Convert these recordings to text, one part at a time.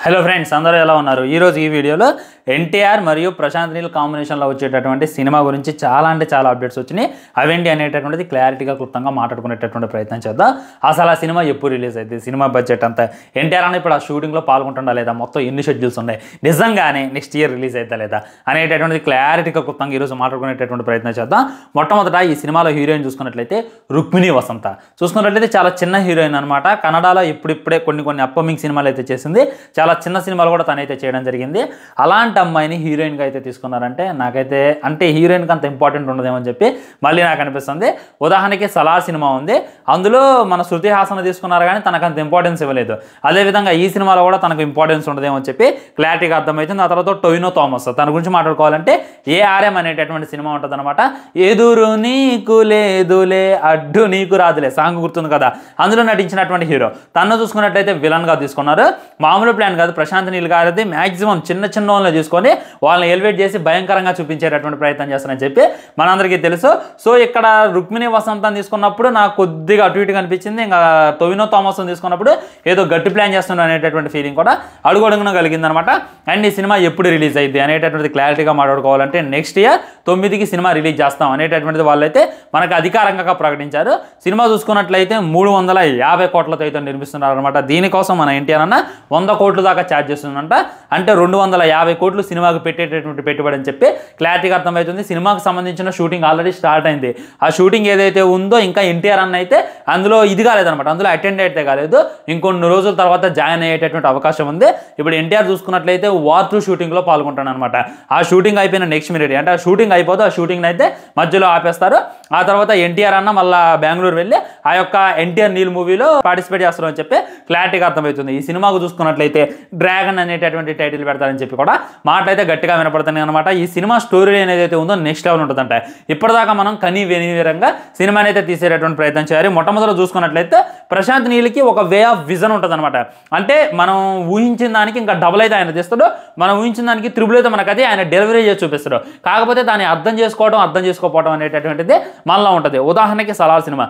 Hello friends, అందరూ ఎలా ఉన్నారు? ఈరోజు ఈ వీడియోలో ఎన్టీఆర్ మరియు ప్రశాంత్ నీల్ కాంబినేషన్లో వచ్చేటటువంటి సినిమా గురించి చాలా అంటే చాలా అప్డేట్స్ వచ్చినాయి. అవేంటి అనేటటువంటిది క్లారిటీగా క్లుప్తంగా మాట్లాడుకునేటటువంటి ప్రయత్నం చేద్దాం. అసలు ఆ సినిమా ఎప్పుడు రిలీజ్ అయింది, సినిమా బడ్జెట్ అంతా, ఎన్టీఆర్ అని ఇప్పుడు ఆ షూటింగ్లో పాల్గొంటుందా లేదా, మొత్తం ఎన్ని షెడ్యూల్స్ ఉన్నాయి, నిజంగానే నెక్స్ట్ ఇయర్ రిలీజ్ అవుతా లేదా అనేటటువంటిది క్లారిటీగా క్లుప్తంగా ఈరోజు మాట్లాడుకునేటటువంటి ప్రయత్నం చేద్దాం. మొట్టమొదట ఈ సినిమాలో హీరోయిన్ చూసుకున్నట్లయితే రుక్మిణి వసంత. చూసుకున్నట్లయితే చాలా చిన్న హీరోయిన్ అనమాట. కన్నడలో ఇప్పుడిప్పుడే కొన్ని అప్కమింగ్ సినిమాలు అయితే చేసింది. చాలా చిన్న సినిమాలు కూడా తనైతే చేయడం జరిగింది. అలాంటి అమ్మాయిని హీరోయిన్గా అయితే తీసుకున్నారంటే నాకైతే అంటే హీరోయిన్కి అంత ఇంపార్టెంట్ ఉండదేమని చెప్పి మళ్ళీ నాకు అనిపిస్తుంది. ఉదాహరణకి సలార్ సినిమా ఉంది, అందులో మన శృతి హాసన్ తీసుకున్నారు కానీ తనకు అంత ఇంపార్టెన్స్ ఇవ్వలేదు. అదేవిధంగా ఈ సినిమాలో కూడా తనకు ఇంపార్టెన్స్ ఉండదేమో అని చెప్పి క్లారిటీగా అర్థమవుతుంది. ఆ తర్వాత టొవినో థామస్, తన గురించి మాట్లాడుకోవాలంటే ఏఆర్ఎం అనేటటువంటి సినిమా ఉంటుంది అనమాట. ఎదురు నీకు లేదులే అడ్డు నీకు రాదులే సాంగ్ గుర్తుంది కదా, అందులో నటించినటువంటి హీరో. తను చూసుకున్నట్లయితే విలన్గా తీసుకున్నారు. మామూలు ప్లాన్ కాదు, ప్రశాంత్ నీల్ గారిది మ్యాక్సిమం చిన్న చిన్న వాళ్ళని తీసుకొని వాళ్ళని ఎలివేట్ చేసి భయంకరంగా చూపించేటటువంటి ప్రయత్నం చేస్తారని చెప్పి మనందరికీ తెలుసు. సో ఇక్కడ రుక్మిణి వసంతని తీసుకున్నప్పుడు నాకు కొద్దిగా అటు ఇటుగా అనిపించింది. ఇంకా టొవినో థామస్ తీసుకున్నప్పుడు ఏదో గట్టి ప్లాన్ చేస్తున్నారు అనేటటువంటి ఫీలింగ్ కూడా అడుగడుగున కలిగిందనమాట. అండ్ ఈ సినిమా ఎప్పుడు రిలీజ్ అయ్యింది అనేటటువంటిది క్లారిటీగా మాట్లాడుకోవాలంటే నెక్స్ట్ ఇయర్ 9కి సినిమా రిలీజ్ చేస్తాం అనేటటువంటిది వాళ్ళైతే మనకు అధికారికంగా ప్రకటించారు. సినిమా చూసుకున్నట్లయితే 350 కోట్లతో అయితే నిర్మిస్తున్నారు అనమాట. దీనికోసం మన ఎన్టీఆర్ అన్న 100 కోట్ల దాకా ఛార్జ్ చేస్తుందంట. అంటే 250 కోట్లు సినిమాకి పెట్టేటటువంటి పెట్టుబడి అని చెప్పి క్లారిటీగా అర్థమవుతుంది. సినిమాకి సంబంధించిన షూటింగ్ ఆల్రెడీ స్టార్ట్ అయింది. ఆ షూటింగ్ ఏదైతే ఉందో ఇంకా ఎన్టీఆర్ అన్న అయితే అందులో ఇది కాలేదనమాట, అందులో అటెండ్ అయితే కాలేదు. ఇంకొన్ని రోజుల తర్వాత జాయిన్ అయ్యేటటువంటి అవకాశం ఉంది. ఇప్పుడు ఎన్టీఆర్ చూసుకున్నట్లయితే వార్ 2 షూటింగ్లో పాల్గొంటాను అనమాట. ఆ షూటింగ్ అయిపోయిన నెక్స్ట్ మినిట్ అంటే ఆ షూటింగ్ అయిపోతే ఆ షూటింగ్ అయితే మధ్యలో ఆపేస్తారు. ఆ తర్వాత ఎన్టీఆర్ అన్న మళ్ళీ బెంగళూరు వెళ్ళి ఆ యొక్క ఎన్టీఆర్ నీల్ మూవీలో పార్టిసిపేట్ చేస్తారు అని చెప్పి క్లారిటీగా అర్థమవుతుంది. ఈ సినిమాకు చూసుకున్నట్లయితే డ్రాగన్ అనేటటువంటి టైటిల్ పెడతారని చెప్పి కూడా మాటలైతే గట్టిగా వినపడుతున్నాయి అనమాట. ఈ సినిమా స్టోరీ ఏదైతే ఉందో నెక్స్ట్ లెవెల్ ఉంటుందంట. ఇప్పటిదాకా మనం కనీ వెనివిరంగా సినిమాని అయితే తీసేటటువంటి ప్రయత్నం చేయాలి. మొట్టమొదటి చూసుకున్నట్లయితే ప్రశాంత్ నీల్కి ఒక వే ఆఫ్ విజన్ ఉంటుంది అనమాట. అంటే మనం ఊహించిన దానికి ఇంకా డబుల్ అయితే ఆయన తీస్తాడు, మనం ఊహించిన దానికి త్రిబుల్ అయితే మనకు అది ఆయన డెలివరీ చేసి చూపిస్తాడు. కాకపోతే దాన్ని అర్థం చేసుకోకపోవడం అనేటటువంటిది మనలో ఉంటుంది. ఉదాహరణకి సలార్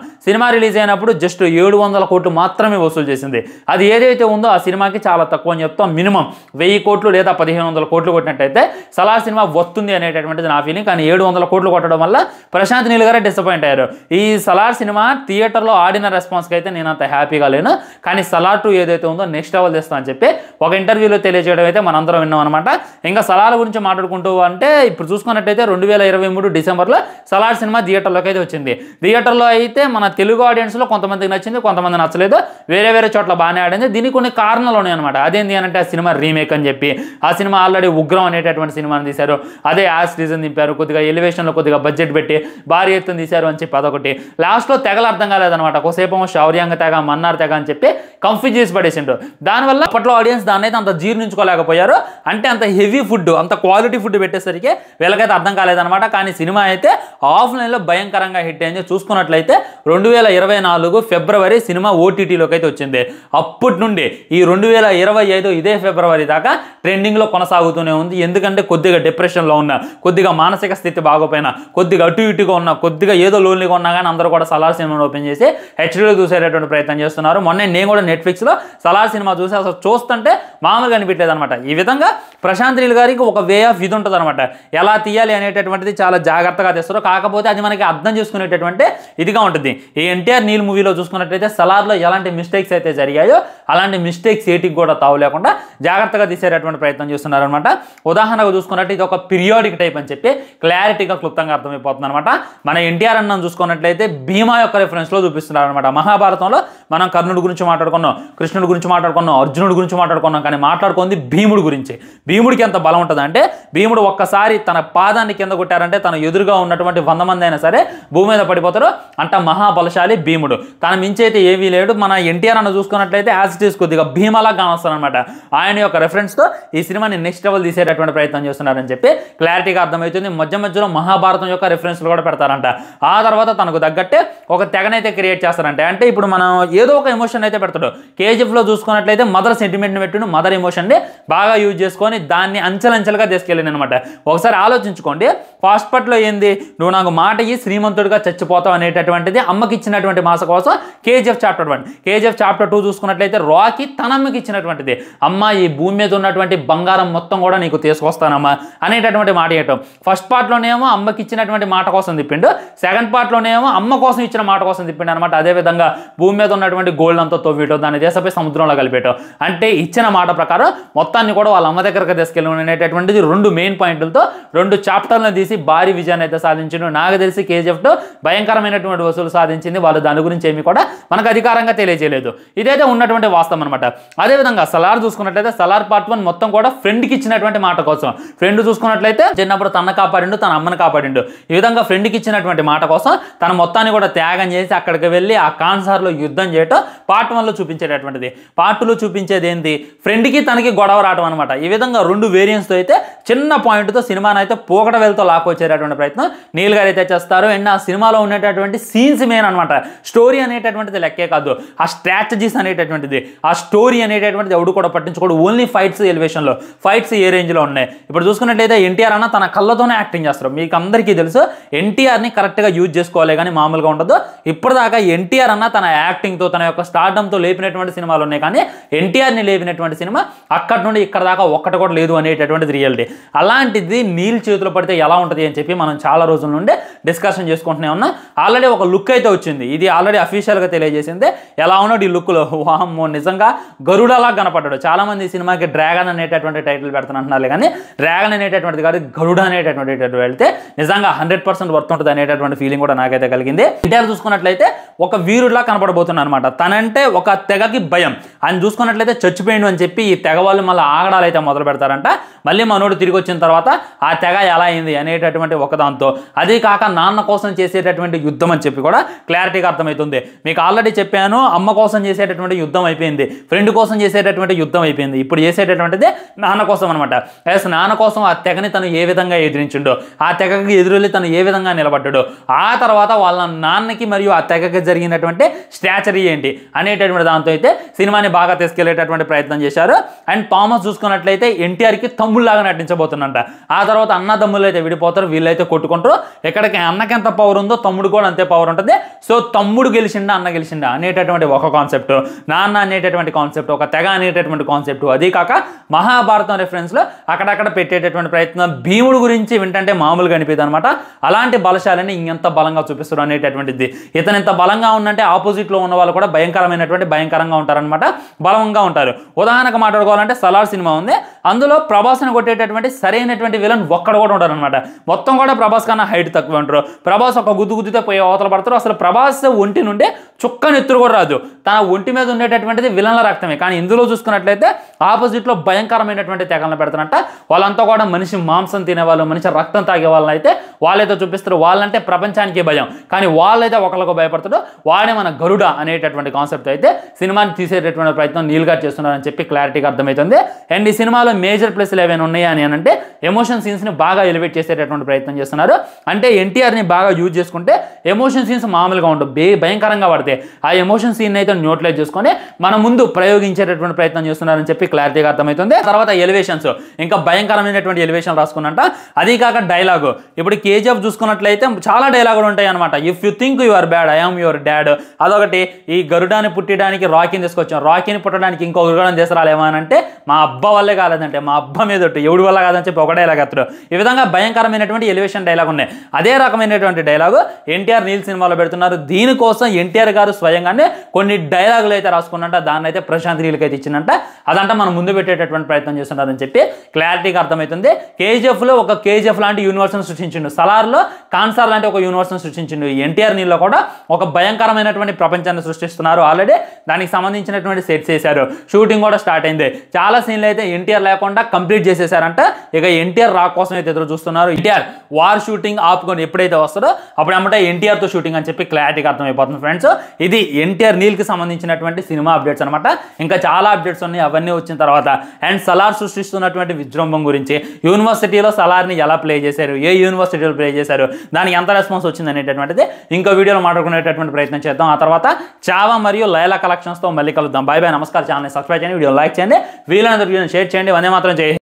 సినిమా రిలీజ్ అయినప్పుడు జస్ట్ 700 కోట్లు మాత్రమే వసూలు చేసింది. అది ఏదైతే ఉందో ఆ సినిమాకి చాలా తక్కువ అని చెప్తాం. మినిమం 1000 కోట్లు లేదా 1500 కోట్లు కొట్టినట్టయితే సలార్ సినిమా వస్తుంది అనేటటువంటిది నా ఫీలింగ్. కానీ 700 కోట్లు కొట్టడం వల్ల ప్రశాంత్ నీల్ గారే డిసప్పాయింట్ అయ్యారు. ఈ సలార్ సినిమా థియేటర్లో ఆడిన రెస్పాన్స్కి అయితే నేను అంత హ్యాపీగా లేను. కానీ సలార్ 2 ఏదైతే ఉందో నెక్స్ట్ లెవెల్ తెస్తా అని చెప్పి ఒక ఇంటర్వ్యూలో తెలియజేయడం అయితే మనందరం విన్నాం అనమాట. ఇంకా సలార్ గురించి మాట్లాడుకుంటూ అంటే ఇప్పుడు చూసుకున్నట్టయితే 2023 డిసెంబర్లో సలార్ సినిమా థియేటర్లోకి అయితే వచ్చింది. థియేటర్లో అయితే మన తెలుగు ఆడియన్స్లో కొంతమందికి నచ్చింది, కొంతమంది నచ్చలేదు. వేరే చోట్ల బాగానే ఆడింది. దీనికి కొన్ని కారణాలు ఉన్నాయి అనమాట. అదేంటి అంటే ఆ సినిమా రీమేక్ అని చెప్పి ఆ సినిమా ఆల్రెడీ ఉగ్రం అనేటటువంటి సినిమాని తీశారు. అదే యాస్ రీజన్ దింపారు, కొద్దిగా ఎలివేషన్లో కొద్దిగా బడ్జెట్ పెట్టి భారీ ఎత్తున తీశారు అని చెప్పి అదొకటి. లాస్ట్లో తెగలు అర్థం కాలేదనమాట. ఒకసేపు శౌర్యాంగ తెగ, మన్నార్ తెగ అని చెప్పి కన్ఫ్యూజ్ చేసి పడేసిండు. దానివల్ల అప్పట్లో ఆడియన్స్ దాన్ని అయితే అంత జీర్ణించుకోలేకపోయారు. అంటే అంత హెవీ ఫుడ్, అంత క్వాలిటీ ఫుడ్ పెట్టేసరికి వీళ్ళకైతే అర్థం కాలేదనమాట. కానీ సినిమా అయితే ఆఫ్లైన్లో భయంకరంగా హిట్ అయింది. చూసుకున్నట్లయితే 2024 ఫిబ్రవరి సినిమా ఓటీటీలోకి అయితే వచ్చింది. అప్పటి నుండి ఈ 2025 ఇదే ఫిబ్రవరి దాకా ట్రెండింగ్లో కొనసాగుతూనే ఉంది. ఎందుకంటే కొద్దిగా డిప్రెషన్లో ఉన్నా, కొద్దిగా మానసిక స్థితి బాగోపోయినా, కొద్దిగా అటు ఇటుగా ఉన్నా, కొద్దిగా ఏదో లోన్లీగా ఉన్నా కానీ అందరూ కూడా సలార్ సినిమాను ఓపెన్ చేసి హెచ్డీలో చూసేటటువంటి ప్రయత్నం చేస్తున్నారు. మొన్న నేను కూడా నెట్ఫ్లిక్స్లో సలార్ సినిమా చూసి అసలు చూస్తుంటే మామూలుగా అనిపించలేదు అనమాట. ఈ విధంగా ప్రశాంత్ నీల్ గారికి ఒక వే ఆఫ్ ఇది ఉంటుంది అనమాట. ఎలా తీయాలి అనేటటువంటిది చాలా జాగ్రత్తగా తెస్తారు. కాకపోతే అది మనకి అర్థం చేసుకునేటటువంటి ఇదిగా ఉంటుంది. ఈ ఎన్టీఆర్ నీల్ మూవీలో చూసుకున్నట్లయితే సలార్లో ఎలాంటి మిస్టేక్స్ అయితే జరిగాయో అలాంటి మిస్టేక్స్ ఏటికి కూడా తావు లేకుండా జాగ్రత్తగా తీసేటటువంటి ప్రయత్నం చేస్తున్నారనమాట. ఉదాహరణకు చూసుకున్నట్టు ఇది ఒక పీరియాడిక్ టైప్ అని చెప్పి క్లారిటీగా క్లుప్తంగా అర్థమైపోతుంది అనమాట. మన ఎన్టీఆర్ అన్నం చూసుకున్నట్లయితే భీమా యొక్క రెఫరెన్స్లో చూపిస్తున్నారు అనమాట. మహాభారతంలో మనం కర్ణుడి గురించి మాట్లాడుకున్నాం, కృష్ణుడి గురించి మాట్లాడుకున్నాం, అర్జునుడి గురించి మాట్లాడుకున్నాం. కానీ మాట్లాడుకుంది భీముడి గురించి. భీముడికి ఎంత బలం ఉంటుంది అంటే భీముడు ఒక్కసారి తన పాదాన్ని కింద కొట్టారంటే తన ఎదురుగా ఉన్నటువంటి 100 మంది అయినా సరే భూమి మీద పడిపోతారు. అంట మహాబలశాలి భీముడు. తన మించి అయితే ఏమీ లేడు. మన ఎన్టీఆర్ అన్న చూసుకున్నట్లయితే యాజ్ ఇట్ ఈస్ కొద్దిగా భీమలా కానొస్తారనమాట. ఆయన యొక్క రెఫరెన్స్తో ఈ సినిమాని నెక్స్ట్ లెవెల్ తీసేటటువంటి ప్రయత్నం చేస్తున్నారని చెప్పి క్లారిటీగా అర్థమవుతుంది. మధ్యలో మహాభారతం యొక్క రెఫరెన్స్లు కూడా పెడతారంట. ఆ తర్వాత తనకు తగ్గట్టే ఒక తెగనైతే క్రియేట్ చేస్తారంటే అంటే ఇప్పుడు మనం ఏదో ఒక ఎమోషన్ అయితే పెడతాడు. కేజీఎఫ్లో చూసుకున్నట్లయితే మదర్ సెంటిమెంట్ని పెట్టును, మదర్ ఎమోషన్ని బాగా యూజ్ చేసుకొని దాన్ని అంచెలంచెలుగా తీసుకెళ్ళింది అనమాట. ఒకసారి ఆలోచించుకోండి. ఫాస్ట్ పట్లో ఏంది, నువ్వు నాకు మాట ఇయ్యి శ్రీమంతుడిగా చచ్చిపోతావు అనేటటువంటిది అమ్మకి ఇచ్చినటువంటి మాస కోసం కేజీఎఫ్ చాప్టర్ 1. కేజీఎఫ్ చాప్టర్ 2 చూసుకున్నట్లయితే రాకీ తన అమ్మకి ఇచ్చినటువంటిది. అమ్మ ఈ భూమి మీద ఉన్నటువంటి బంగారం మొత్తం కూడా నీకు తీసుకొస్తానమ్మా అనేటటువంటి మాట చెప్పడం. ఫస్ట్ పార్ట్లోనేమో అమ్మకి ఇచ్చినటువంటి మాట కోసం తిప్పిండు, సెకండ్ పార్ట్లోనేమో అమ్మ కోసం ఇచ్చిన మాట కోసం తిప్పిండు అనమాట. అదేవిధంగా భూమి మీద ఉన్నటువంటి గోల్డ్ అంతా తవ్వేయటం, దాన్ని దేశపై సముద్రంలో కలిపేయటం, అంటే ఇచ్చిన మాట ప్రకారం మొత్తాన్ని కూడా వాళ్ళ అమ్మ దగ్గరకు తీసుకెళ్ళి అనేటటువంటిది 2 మెయిన్ పాయింట్లతో 2 చాప్టర్లను తీసి భారీ విజయాన్ని అయితే సాధించిండు. నాకు తెలిసి కేజీఎఫ్తో భయంకరమైనటువంటి వసూలు సాధించింది. వాళ్ళు దాని గురించి ఏమి కూడా మనకు అధికారంగా తెలియజేయలేదు. ఇదైతే ఉన్నటువంటి వాస్తవం అనమాట. అదేవిధంగా సలార్ చూసుకున్నట్లయితే సలార్ పార్ట్ 1 మొత్తం కూడా ఫ్రెండ్కి ఇచ్చినటువంటి మాట కోసం. ఫ్రెండ్ చూసుకున్నట్లయితే చిన్నప్పుడు తన కాపాడిండు, తన అమ్మని కాపాడిండు. ఈ విధంగా ఫ్రెండ్కి ఇచ్చినటువంటి మాట కోసం తన మొత్తాన్ని కూడా త్యాగం చేసి అక్కడికి వెళ్ళి ఆ కాన్సార్లో యుద్ధం చేయటం పార్ట్ 1లో చూపించేటటువంటిది. పార్ట్ 2లో చూపించేది ఏంటి, ఫ్రెండ్కి తనకి గొడవ రావడం అనమాట. ఈ విధంగా 2 వేరియంట్స్తో అయితే చిన్న పాయింట్తో సినిమాను అయితే పోకడ వెళ్తూ లాక్కొచ్చేటటువంటి ప్రయత్నం నీల్ గారు అయితే చేస్తారు. అండ్ ఆ సినిమాలో ఉండేటటువంటి సీన్స్ మెయిన్ అనమాట. స్టోరీ అనేటటువంటిది లెక్కే కాదు, ఆ స్ట్రాటజీస్ అనేటటువంటిది, ఆ స్టోరీ అనేటటువంటిది ఎవడు కూడా పట్టించుకోడు. ఓన్లీ ఫైట్స్ ఎలివేషన్లో, ఫైట్స్ ఏ రేంజ్లో ఉన్నాయి. ఇప్పుడు చూసుకున్నట్లయితే ఎన్టీఆర్ అన్న తన కళ్ళతోనే యాక్టింగ్ చేస్తారు. మీకు అందరికీ తెలుసు ఎన్టీఆర్ని కరెక్ట్గా యూజ్ చేసుకోవాలి కానీ మామూలుగా ఉండదు. ఇప్పటిదాకా ఎన్టీఆర్ అన్న తన యాక్టింగ్తో తన యొక్క స్టార్డంతో లేపినటువంటి సినిమాలు ఉన్నాయి, కానీ ఎన్టీఆర్ని లేపినటువంటి సినిమా అక్కడి నుండి ఇక్కడ దాకా ఒక్కటి కూడా లేదు అనేటటువంటిది రియాలిటీ. అలాంటిది నీల్ చేతిలో పడితే ఎలా ఉంటుంది అని చెప్పి మనం చాలా రోజుల నుండి డిస్కషన్ చేసుకుంటూనే ఉన్నాం. ఆల్రెడీ ఒక లుక్ అయితే వచ్చింది, ఇది ఆల్రెడీ అఫీషియల్గా తెలియజేసింది. ఎలా ఉన్నాడు ఈ లుక్లో, వామ్మో నిజంగా గరుడలా కనపడ్డాడు. చాలామంది ఈ సినిమాకి డ్రాగన్ అనేటటువంటి టైటిల్ పెడుతున్నారు, కానీ డ్రాగన్ అనేటటువంటిది కాదు, గరుడ అనేటటువంటి వెళ్తే నిజంగా 100% వర్త్ ఉంటుంది అనేటటువంటి ఫీలింగ్ కూడా నాకైతే కలిగింది. ఎన్టీఆర్ చూసుకున్నట్లయితే ఒక వీరుడిలా కనపడబోతున్నాడు అనమాట. తనంటే ఒక తెగకి భయం. ఆయన చూసుకున్నట్లయితే చచ్చిపోయిండు అని చెప్పి ఈ తెగ వాళ్ళు మళ్ళీ ఆగడాలు అయితే మొదలు పెడతారంట. మళ్ళీ మనోడు తిరిగి వచ్చిన తర్వాత ఆ తెగ ఎలా అయింది అనేటటువంటి ఒకదాంతో, అదే కాక నాన్న కోసం చేసేటటువంటి యుద్ధం అని చెప్పి కూడా క్లారిటీగా అర్థమవుతుంది. మీకు ఆల్రెడీ చెప్పాను, అమ్మ కోసం చేసేటటువంటి యుద్ధం అయిపోయింది, ఫ్రెండ్ కోసం చేసేటటువంటి యుద్ధం అయిపోయింది, ఇప్పుడు చేసేటటువంటిది నాన్న కోసం అనమాట. ఎస్, నాన్న కోసం ఆ తెగని తను ఏ విధంగా ఎదిరించిండో, ఆ తెగకి ఎదురెళ్ళి తను ఏ విధంగా నిలబడ్డాడో, ఆ తర్వాత వాళ్ళ నాన్నకి మరియు ఆ తెగకి జరిగినటువంటి స్టాచరీ ఏంటి అనేటటువంటి దాంతో అయితే సినిమాని బాగా తీసుకెళ్లేటటువంటి ప్రయత్నం చేశారు. అండ్ థామస్ చూసుకున్నట్లయితే ఎన్టీఆర్కి తమ్ముళ్ళలాగా నటించబోతుందంట. ఆ తర్వాత అన్న తమ్ముళ్ళు అయితే విడిపోతారు, వీళ్ళైతే కొట్టుకుంటారు. ఎక్కడికి అన్నకి ఎంత పవర్ ఉందో తమ్ముడు కూడా అంతే పవర్ ఉంటుంది. సో తమ్ముడు గెలిచిండా అన్న గెలిచిండా అనేటటువంటి ఒక కాన్సెప్ట్, నాన్న అనేటటువంటి కాన్సెప్ట్, ఒక తెగ అనేటటువంటి కాన్సెప్ట్, అదే కాక మహాభారతం రెఫరెన్స్లో అక్కడక్కడ పెట్టేటటువంటి ప్రయత్నం. భీముడు గురించి వింటంటే మామూలుగా అనిపిస్తుంది అనమాట. అలాంటి బలశాలని ఇంకెంత బలంగా చూపిస్తారు అనేటటువంటిది. ఇతను ఎంత బలంగా ఉందంటే ఆపోజిట్లో ఉన్న వాళ్ళు కూడా భయంకరంగా ఉంటారనమాట, బలంగా ఉంటారు. ఉదాహరణకు మాట్లాడుకోవాలంటే సలార్ సినిమా ఉంది, అందులో ప్రభాస్ని కొట్టేటటువంటి సరైనటువంటి విలన్ ఒక్కడ కూడా ఉంటారు అనమాట. మొత్తం కూడా ప్రభాస్ కన్నా హైట్ తక్కువ ఉంటారు. ప్రభాస్ ఒక గుద్దుతే పోయి అవతల పడతారు. అసలు ప్రభాస్ ఒంటి నుండి చుక్క నెత్తురు కూడా రాదు, తన ఒంటి మీద ఉండేటటువంటిది విలన్ల రక్తమే. కానీ ఇందులో చూసుకున్నట్లయితే ఆపోజిట్లో భయంకరమైనటువంటి తెగలను పెడతారంట. వాళ్ళంతా కూడా మనిషి మాంసం తినేవాళ్ళు, మనిషి రక్తం తాగే వాళ్ళని అయితే వాళ్ళైతే చూపిస్తారు. వాళ్ళంటే ప్రపంచానికి భయం, కానీ వాళ్ళైతే ఒకళ్ళకు భయపడతాడు. వాడే మన గరుడ అనేటటువంటి కాన్సెప్ట్ అయితే సినిమాని తీసేటటువంటి ప్రయత్నం నీల్ గారు చేస్తున్నారని చెప్పి క్లారిటీగా అర్థమవుతుంది. అండ్ ఈ సినిమాలో మేజర్ ప్లస్లు ఏమైనా ఉన్నాయా అని అంటే ఎమోషన్ సీన్స్ని బాగా ఎలివేట్ చేసేటటువంటి ప్రయత్నం చేస్తున్నారు. అంటే ఎన్టీఆర్ని బాగా యూజ్ చేసుకుంటే ఎమోషన్ సీన్స్ మామూలుగా ఉండవు, భయంకరంగా పడతాయి. ఆ ఎమోషన్ సీన్ అయితే న్యూట్లైజ్ చేసుకొని మన ముందు ప్రయోగించేటటువంటి ప్రయత్నం చేస్తున్నారని చెప్పి క్లారిటీగా అర్థమవుతుంది. తర్వాత ఎలివేషన్స్ ఇంకా భయంకరమైనటువంటి ఎలివేషన్ రాసుకున్నంట. అది కాక డైలాగు, ఇప్పుడు కేజీఎఫ్ చూసుకున్నట్లయితే చాలా డైలాగులు ఉంటాయి అనమాట. If you think you are bad, I am your dad. అదొకటి. ఈ గరుడాన్ని పుట్టడానికి రాకీని తీసుకొచ్చాం, రాకీని పుట్టడానికి ఇంకో గరుడాన్ని తీసుకురాలేమా అని అంటే మా అబ్బ వల్లే కాలేదంటే మా అబ్బ మీద ఎవడి వల్ల కాదని చెప్పి ఒక డైలాగ్ ఎత్తడు. ఈ విధంగా భయంకరమైనటువంటి ఎలివేషన్ డైలాగ్ ఉన్నాయి. అదే రకమైనటువంటి డైలాగు ఎన్టీఆర్ నీల్ సినిమాలో పెడుతున్నారు. దీనికోసం ఎన్టీఆర్ గారు స్వయంగానే కొన్ని డైలాగులు అయితే రాసుకున్నంట. దాన్ని అయితే ప్రశాంత్ నీల్కి అయితే ఇచ్చిందంట. అదంతా మనం ముందు పెట్టేటటువంటి ప్రయత్నం చేస్తున్నారని చెప్పి క్లారిటీగా అర్థమవుతుంది. కేజీఎఫ్లో ఒక కేజీఎఫ్ లాంటి యూనివర్స్ని సృష్టించిండు, సలార్లో కాన్సార్ లాంటి ఒక యూనివర్స్ని సృష్టించిండు. ఎన్టీఆర్ నీల్లో కూడా ఒక భయంకరమైనటువంటి ప్రపంచాన్ని సృష్టిస్తున్నారు. ఆల్రెడీ దానికి సంబంధించినటువంటి సెట్స్ చేశారు, షూటింగ్ కూడా స్టార్ట్ అయింది. చాలా సీన్లు అయితే ఎన్టీఆర్ లేకుండా కంప్లీట్ చేసేసారంట. ఇక ఎన్టీఆర్ రా కోసం అయితే ఎదురు చూస్తున్నారు. ఎన్టీఆర్ వార్ షూటింగ్ ఆపుకొని ఎప్పుడైతే వస్తారో అప్పుడు ఏమంటే ఎన్టీఆర్తో షూటింగ్ అని చెప్పి క్లారిటీగా అర్థమైపోతుంది ఫ్రెండ్స్. ఇది ఎన్టీఆర్ నీల్కి సంబంధించినటువంటి సినిమా అప్డేట్స్ అనమాట. ఇంకా చాలా అప్డేట్స్ ఉన్నాయి, అవన్నీ వచ్చిన తర్వాత. అండ్ సలార్ సృష్టిస్తున్నటువంటి విజృంభం గురించి, యూనివర్సిటీలో సలార్ని ఎలా ప్లే చేశారు, ఏ యూనివర్సిటీలో ప్లే చేశారు, దానికి ఎంత రెస్పాన్స్ వచ్చింది అనేటటువంటిది ఇంకో వీడియోలో మాట్లాడుకునేటటువంటి ప్రయత్నం చేద్దాం. ఆ తర్వాత చావా మరియు లైలా కలెక్షన్స్తో మళ్ళీ కలుద్దాం. బై బై, నమస్కారం. ఛానల్ని సబ్స్క్రైబ్ చేయండి, వీడియో లైక్ చేయండి, వీలైనంత వీడియోని షేర్ చేయండి. వందే మాత్రం చేయండి.